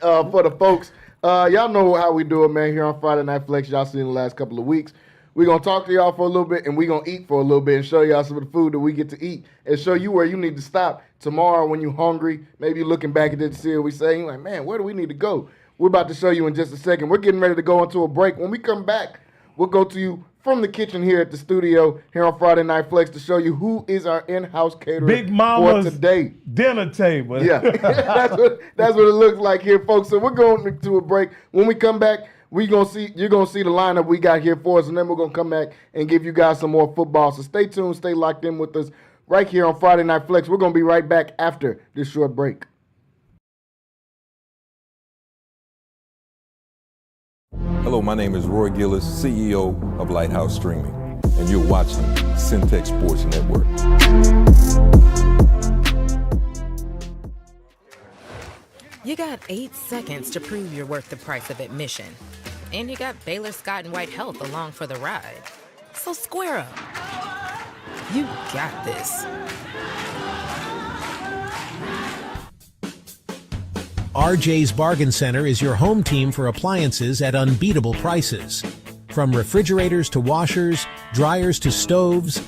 for the folks. Y'all know how we do it, man. Here on Friday Night Flex, y'all seen the last couple of weeks. We're going to talk to y'all for a little bit, and we're going to eat for a little bit and show y'all some of the food that we get to eat and show you where you need to stop tomorrow when you're hungry. Maybe you're looking back at this and we say, like, man, where do we need to go? We're about to show you in just a second. We're getting ready to go into a break. When we come back, we'll go to you from the kitchen here at the studio here on Friday Night Flex to show you who is our in-house caterer Big Mama's for today. Dinner table. Yeah, that's what it looks like here, folks. So we're going to a break. When we come back, you're gonna see the lineup we got here for us, and then we're gonna come back and give you guys some more football. So stay tuned, stay locked in with us right here on Friday Night Flex. We're gonna be right back after this short break. Hello, my name is Roy Gillis, CEO of Lighthouse Streaming, and you're watching Centex Sports Network. You got 8 seconds to prove you're worth the price of admission. And you got Baylor Scott and White Health along for the ride. So square up. You got this. RJ's Bargain Center is your home team for appliances at unbeatable prices. From refrigerators to washers, dryers to stoves,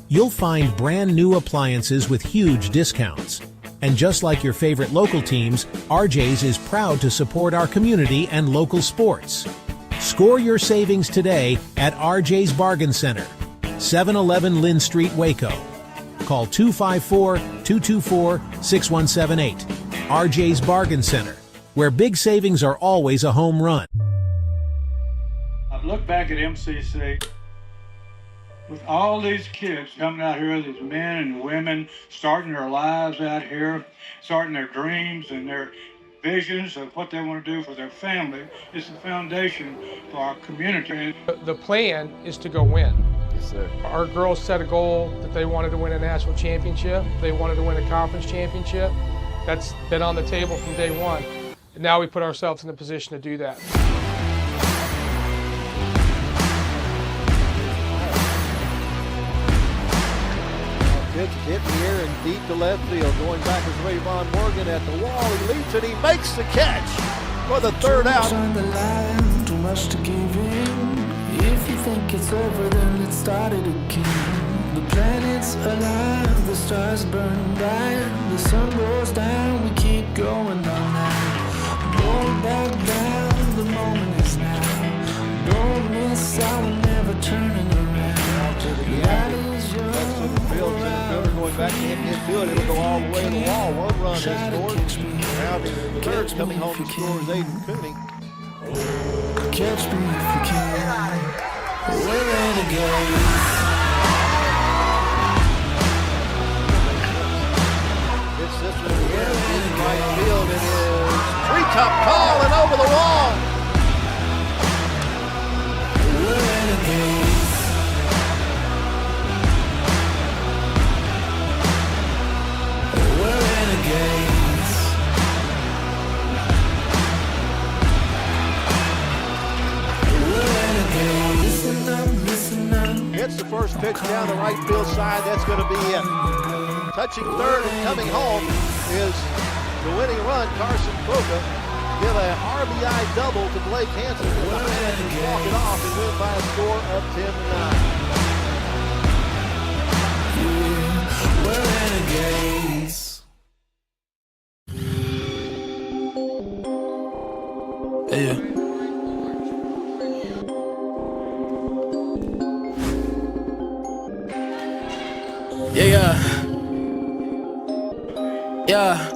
you'll find brand new appliances with huge discounts. And just like your favorite local teams, RJ's is proud to support our community and local sports. Score your savings today at RJ's Bargain Center, 711 Lynn Street, Waco. Call 254-224-6178. RJ's Bargain Center, where big savings are always a home run. I've looked back at MCC with all these kids coming out here, these men and women starting their lives out here, starting their dreams and their visions of what they want to do for their family. It's the foundation for our community. The plan is to go win. Yes, sir. Our girls set a goal that they wanted to win a national championship. They wanted to win a conference championship. That's been on the table from day one. And now we put ourselves in a position to do that. Pitch hit in the air and deep to left field. Going back is Rayvon Morgan at the wall. He leaps and he makes the catch for the third out. On the line, too much to give in. If you think it's over, then let's start it again. The planet's alive, the stars burn bright, the sun goes down, we keep going all night. Don't back down, the moment is now. Don't miss out, we're never turning around. That is your Fields and Miller going back into it. It'll go all the way to the wall. One run is scored. Now the third coming home to score is Aiden Cooney. Catch me if you can. We're renegades. It's this one here in right field. It is treetop call and over the wall. We're renegades. We're renegades. We're renegades. Listen up, listen up. Hits the first pitch down the right field side. That's going to be it. Touching third and coming home is the winning run, Carson Boca. Give a RBI double to Blake Hansen. Get behind and walk it off and win by a score of 10-9. We're renegades. Yeah. Yeah.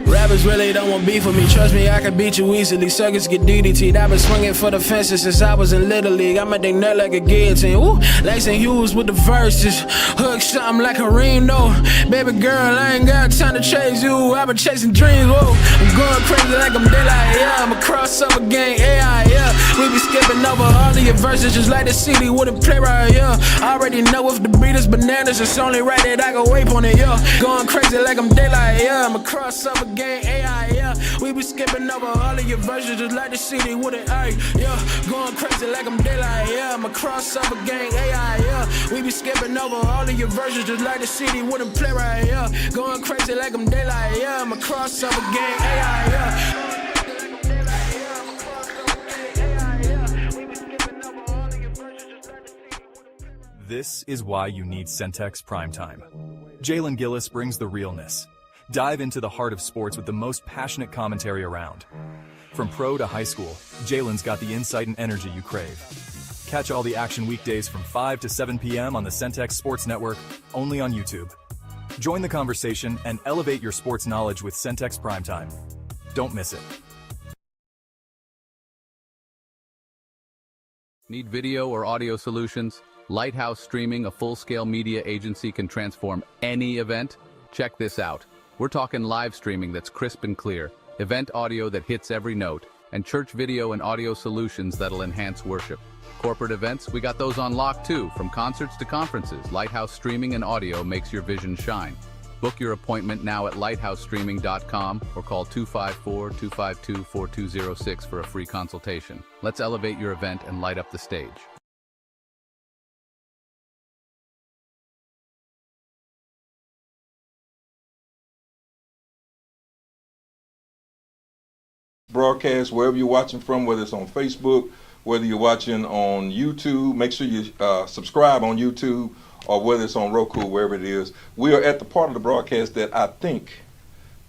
Rappers really don't want beef with me. Trust me, I can beat you easily. Suckers get DDT'd. I've been swinging for the fences since I was in Little League. I'm at their neck like a guillotine. Woo! Langston Hughes with the verses. Hook something like a ring, no. Baby girl, I ain't got time to chase you. I've been chasing dreams, whoa. I'm going crazy like I'm daylight, yeah. I'm a crossover gang, AI, yeah. We be skipping over all of your verses just like the CD wouldn't play right, yeah. I already know if the beat is bananas, it's only right that I go ape on it, yeah. Going crazy like I'm daylight, yeah. I'm a crossover gang, AI, yeah. We be skipping over all of your verses just like the CD wouldn't, ay, yeah. Going crazy like I'm daylight, yeah. I'm a crossover gang, AI, yeah. We be skipping over all of your verses just like the CD wouldn't play right, yeah. Going crazy like I'm daylight, yeah. I'm a crossover gang, AI, yeah. This is why you need Centex Primetime. Jalen Gillis brings the realness. Dive into the heart of sports with the most passionate commentary around. From pro to high school, Jalen's got the insight and energy you crave. Catch all the action weekdays from 5 to 7 p.m. on the Centex Sports Network, only on YouTube. Join the conversation and elevate your sports knowledge with Centex Primetime. Don't miss it. Need video or audio solutions? Lighthouse Streaming, a full-scale media agency, can transform any event. Check this out. We're talking live streaming that's crisp and clear, event audio that hits every note, and church video and audio solutions that'll enhance worship. Corporate events, we got those on lock too. From concerts to conferences, Lighthouse Streaming and Audio makes your vision shine. Book your appointment now at lighthousestreaming.com or call 254-252-4206 for a free consultation. Let's elevate your event and light up the stage. Broadcast wherever you're watching from, whether it's on Facebook, whether you're watching on YouTube. Make sure you subscribe on YouTube, or whether it's on Roku, wherever it is. We are at the part of the broadcast that I think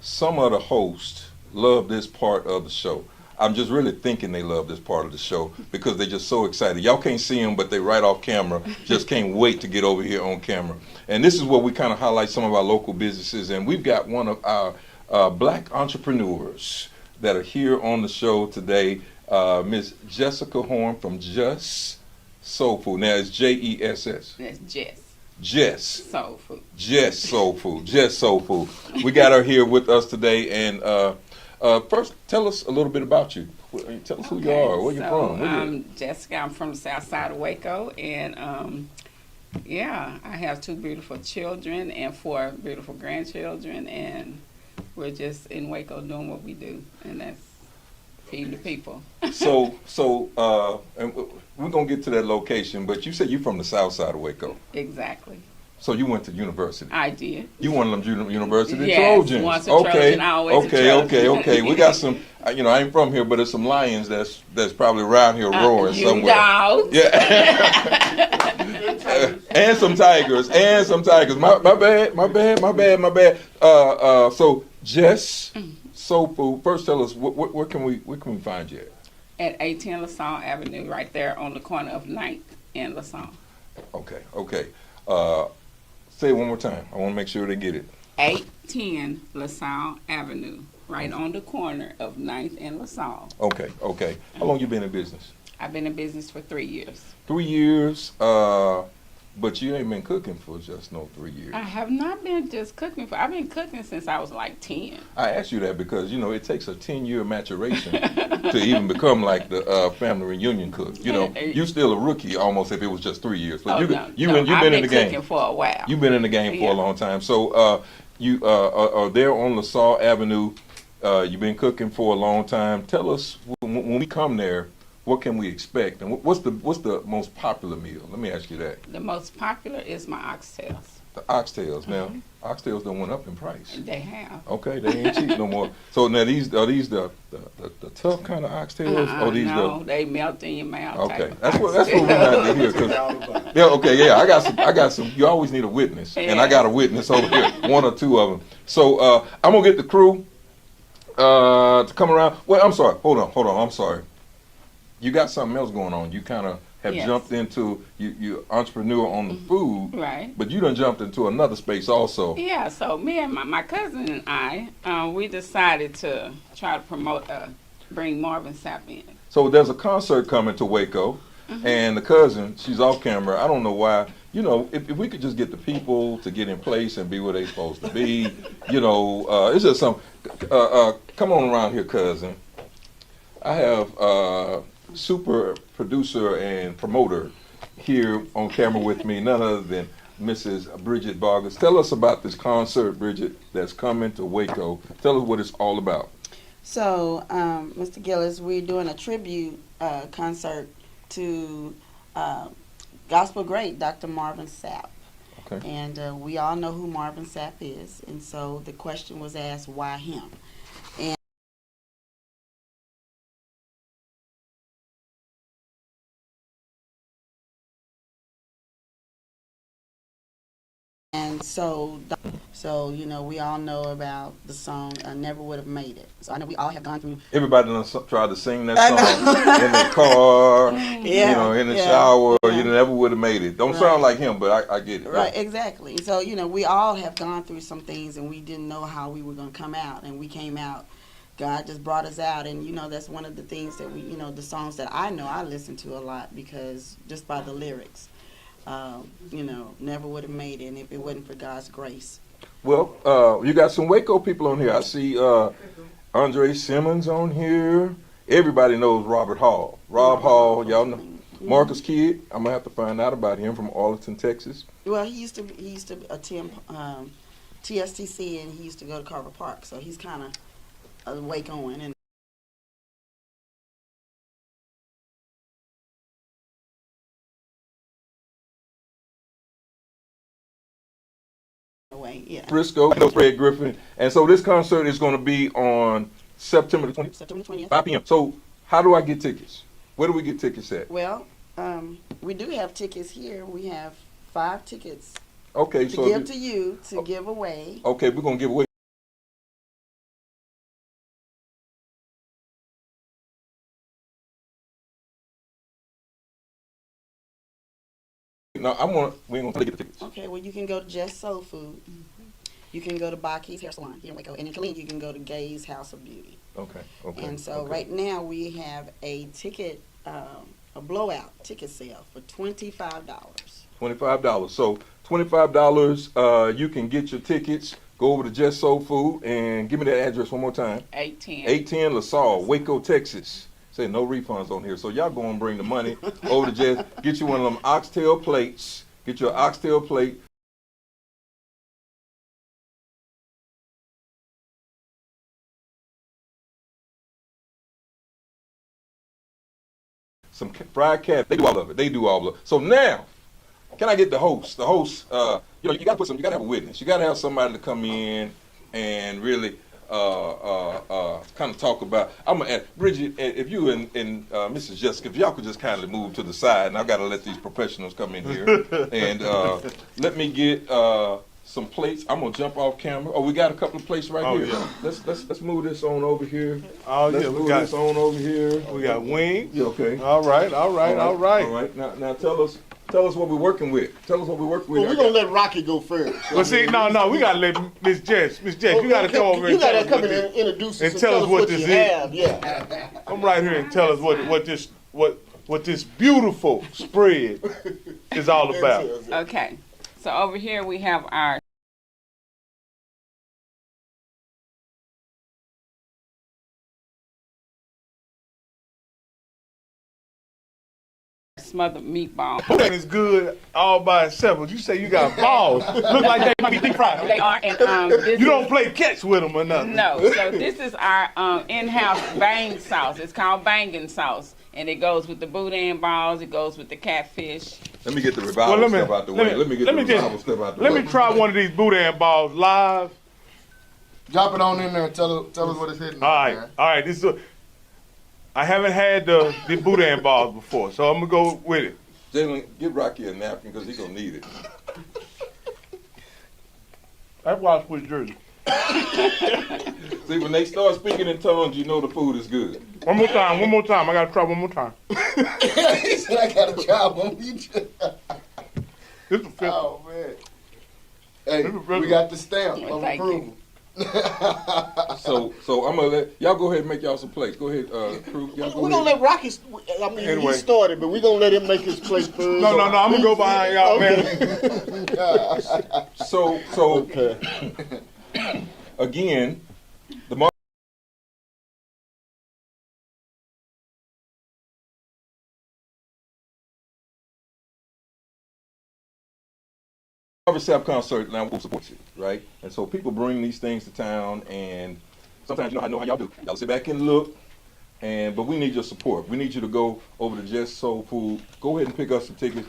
some of the hosts love this part of the show. I'm just really thinking they love this part of the show because they're just so excited. Y'all can't see them, but they right off camera. Just can't wait to get over here on camera. And this is where we kind of highlight some of our local businesses. And we've got one of our black entrepreneurs that are here on the show today, Miss Jessica Horn from Just Soul Food. Now it's Jess. That's Jess. Jess. Soul Food. Jess Soul Food. Jess Soul Food. We got her here with us today, and first, tell us a little bit about you. Tell us who you are, where you're from. I'm Jessica. I'm from the south side of Waco, and yeah, I have 2 beautiful children and 4 beautiful grandchildren, and we're just in Waco doing what we do, and that's feeding the people. So, and we're gonna get to that location, but you said you're from the south side of Waco. Exactly. So you went to university. I did. You one of them university Yes, Trojans. once a Trojan, always a Trojan. Okay. We got some. You know, I ain't from here, but there's some lions that's probably around here roaring somewhere. Dogs. Yeah. and some tigers. My bad. So Jess Soul Food. First, tell us where can we find you at? At 810 LaSalle Avenue, right there on the corner of 9th and LaSalle. Okay. Say it one more time. I want to make sure they get it. 810 LaSalle Avenue, right on the corner of 9th and LaSalle. Okay. How long you been in business? I've been in business for 3 years. 3 years. But you ain't been cooking for just no 3 years. I have not been just cooking I've been cooking since I was like 10. I asked you that because, you know, it takes a 10-year maturation to even become like the family reunion cook. You know, you still a rookie almost if it was just 3 years. But you've been in the game. Cooking for a while. You've been in the game for a long time. So you are there on LaSalle Avenue. You've been cooking for a long time. Tell us, when we come there, what can we expect? And what's the most popular meal? Let me ask you that. The most popular is my oxtails. The oxtails. Now, oxtails done went up in price. They have. Okay, they ain't cheap no more. So now are these the tough kind of oxtails? Or these no, they melt in your mouth. Okay, that's what we got to hear. I got some. You always need a witness, and I got a witness over here, one or two of them. So I'm gonna get the crew to come around. Well, I'm sorry. Hold on. I'm sorry. You got something else going on. You kind of have jumped into you entrepreneur on the food, right? But you done jumped into another space also. Yeah. So me and my cousin and I, we decided to try to promote, bring Marvin Sapp in. So there's a concert coming to Waco, and the cousin, she's off camera. I don't know why. You know, if we could just get the people to get in place and be where they're supposed to be, you know, it's just some. Come on around here, cousin. I have. Super producer and promoter here on camera with me, none other than Mrs. Bridget Vargas. Tell us about this concert, Bridget, that's coming to Waco. Tell us what it's all about. So, Mr. Gillis, we're doing a tribute concert to gospel great Dr. Marvin Sapp. Okay. And we all know who Marvin Sapp is, and so the question was asked, why him? And so you know, we all know about the song "I Never Would Have Made It." So I know we all have gone through. Everybody done tried to sing that song in the car, you know, in the shower. You never would have made it. Don't sound like him, but I get it. Right, exactly. So you know, we all have gone through some things, and we didn't know how we were going to come out, and we came out. God just brought us out, and you know, that's one of the things that we, you know, the songs that I know I listen to a lot because just by the lyrics. You know, never would have made it, and if it wasn't for God's grace. Well, you got some Waco people on here. I see Andre Simmons on here. Everybody knows Robert Hall. Rob Hall, y'all know. Marcus Kidd, I'm gonna have to find out about him from Arlington, Texas. Well, he used to attend TSTC, and he used to go to Carver Park, so he's kind of Wacoan. And Frisco, Fred Griffin. And so this concert is going to be on September the 20th, 5 p.m. So how do I get tickets? Where do we get tickets at? Well, we do have tickets here. We have 5 tickets to give to you to give away. Okay, we're going to give away. No, we ain't gonna get the tickets. Okay, well you can go to Just Soul Food. You can go to Baki's Hair Salon here in Waco, and in Killeen you can go to Gay's House of Beauty. Okay. And so right now we have a ticket, a blowout ticket sale for $25. $25. So $25. You can get your tickets. Go over to Just Soul Food and give me that address one more time. 810 LaSalle, Waco, Texas. Say no refunds on here. So y'all go and bring the money over to Jess. Get you one of them oxtail plates. Get your oxtail plate. Some fried cat. They do all of it. So now, Can I get the host? The host, you got to you got to have a witness. You got to have somebody to come in and really kind of talk about. I'm gonna ask Bridget, if you and Mrs. Jessica, if y'all could just kindly move to the side, and I've got to let these professionals come in here and let me get some plates. I'm gonna jump off camera. Oh, we got a couple of plates right here. Yeah. Let's move this on over here. Oh let's yeah, move this on over here. We got wings. Yeah, okay. All right. All right. Now tell us what we're working with. Tell us what we're working with. Well, we're gonna let Rocky go first. Well, see, no, we gotta let Miss Jess. Miss Jess, you gotta come over. You gotta come in and introduce us and tell us what this is. Yeah. Come right here and tell us what this beautiful spread is all about. Okay, so over here we have our smothered meatball. That is good all by itself. But you say you got balls. Look like they might be deep fried. They are, and you don't play catch with them or nothing. No. So this is our in-house bang sauce. It's called banging sauce, and it goes with the boudin balls. It goes with the catfish. Let me get the revival stuff out the way. Let me get the revival stuff out the way. Let me try one of these boudin balls live. Drop it on in there and tell us what it's hitting. All right. This is I haven't had the boudin balls before, so I'm gonna go with it. Jalen, give Rocky a napkin because he's gonna need it. That's why I switched jersey. See, when they start speaking in tongues, you know the food is good. One more time. I gotta try one more time. He said I gotta try one more. This is oh man. Hey, we got the stamp of approval. So I'm gonna let y'all go ahead and make y'all some plates. Go ahead, crew. We're gonna let Rocky. He started, but we're gonna let him make his plate first. No, I'm gonna go behind y'all, man. So okay. Again, the Sap concert now will support you, right? And so people bring these things to town, and sometimes I know how y'all do. Y'all sit back and look, but we need your support. We need you to go over to Just Soul Food. Go ahead and pick up some tickets.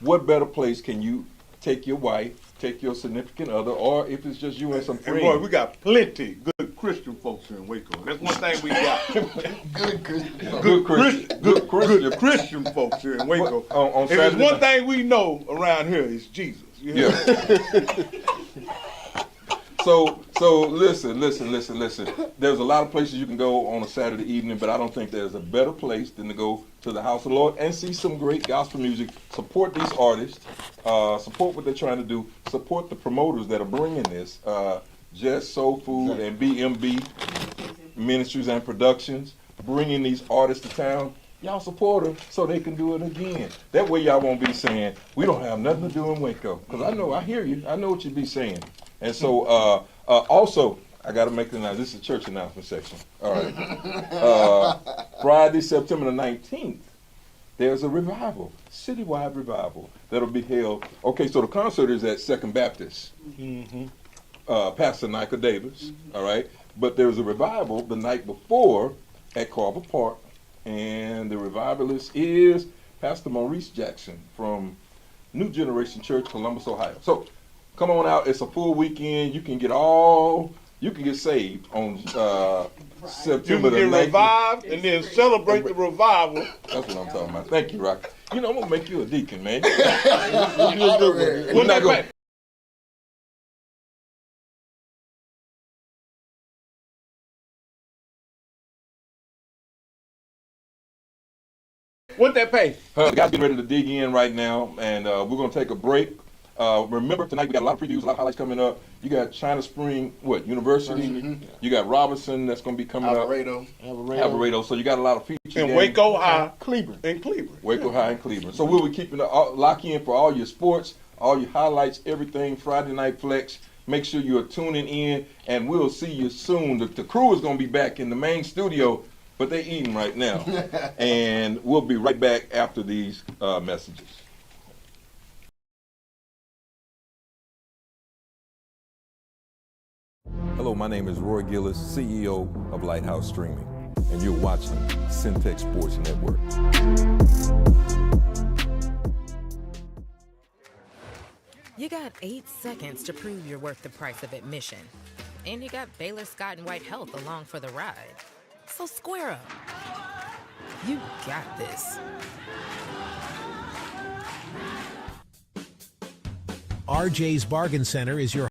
What better place can you take your wife, take your significant other, or if it's just you and some friends? Boy, we got plenty good Christian folks here in Waco. That's one thing we got. Good Christian folks here in Waco. If there's one thing we know around here, it's Jesus. Yeah. So listen. There's a lot of places you can go on a Saturday evening, but I don't think there's a better place than to go to the House of the Lord and see some great gospel music. Support these artists. Support what they're trying to do. Support the promoters that are bringing this. Just Soul Food and BMB Ministries and Productions, bringing these artists to town. Y'all support them so they can do it again. That way y'all won't be saying, we don't have nothing to do in Waco. Because I hear you. I know what you be saying. And so also, I got to make this is a church announcement section. All right. Friday, September the 19th, there's a revival, citywide revival, that'll be held. Okay, so the concert is at Second Baptist. Pastor Nika Davis, all right? But there's a revival the night before at Carver Park. And the revivalist is Pastor Maurice Jackson from New Generation Church, Columbus, Ohio. So come on out. It's a full weekend. You can get saved on September the 19th. You can get revived and then celebrate the revival. That's what I'm talking about. Thank you, Rock. I'm going to make you a deacon, man. What that pay? The guys getting ready to dig in right now, and we're going to take a break. Remember, tonight we got a lot of previews, a lot of highlights coming up. You got China Spring, University. Mm-hmm. You got Robinson that's going to be coming Alvarado. So you got a lot of features. And Waco High, Cleveland. Waco High and Cleveland. So we'll be keeping lock in for all your sports, all your highlights, everything. Friday Night Flex. Make sure you're tuning in, and we'll see you soon. The crew is going to be back in the main studio, but they're eating right now. And we'll be right back after these messages. Hello, my name is Roy Gillis, CEO of Lighthouse Streaming, and you're watching Centex Sports Network. got 8 seconds to prove you're worth the price of admission. And you got Baylor Scott and White Health along for the ride. So square up. You got this. RJ's Bargain Center is your